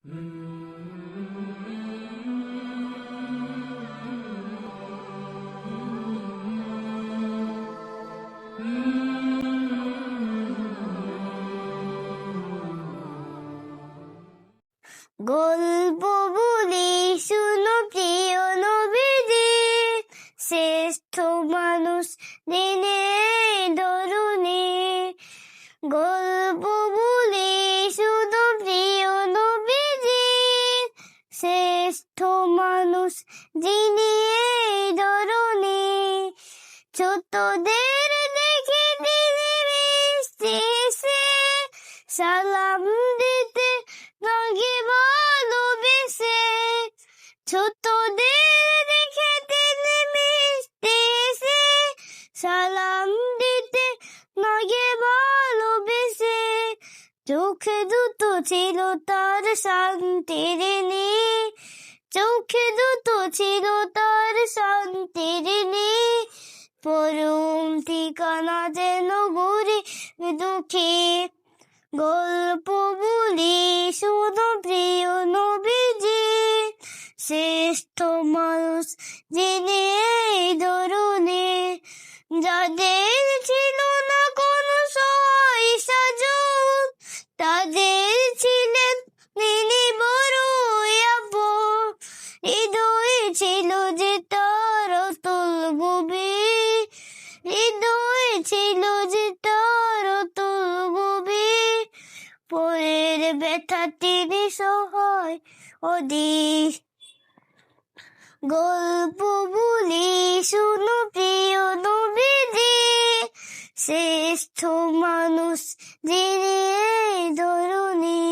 গল্প বলি শুনো প্রিয় নবীজির, শ্রেষ্ঠ মানুষ দিনে ধরুনি। গল্প বলি শুনো প্রিয় নবীজির, শ্রেষ্ঠ মানুষ যিনি ধরুনি। ছোটদের দেখে তিনি মিষ্টি এসে সালাম দিতে লাগে ভালোবেসে। ছোটদের দেখে তিনি মিষ্টি এসে সালাম দিতে লাগে ভালোবেসে। চোখে দুটো ছিল তার শান্তির নী, চোখে দুটো ছিল তার শান্তির নী। পরম ঠিকানা যেন গরিব দুঃখী। গল্প বলি শুনো প্রিয় নবীজি, শ্রেষ্ঠ মানুষ যিনি এই ধরুনি। যাদের ছিল না কোনো সহায় সাজন, তাদের ছিলেন তিনি বড়ই আপন। হৃদয়ে ছিল যে তার অতুল গভীর, হৃদয়ে ছিল যে তার অতুল গভীর। পরের ব্যথা তিনি সহায় অধীর। গল্প বলি শুনো প্রিয় নবীজি, শ্রেষ্ঠ মানুষ যিনি ধরুনি।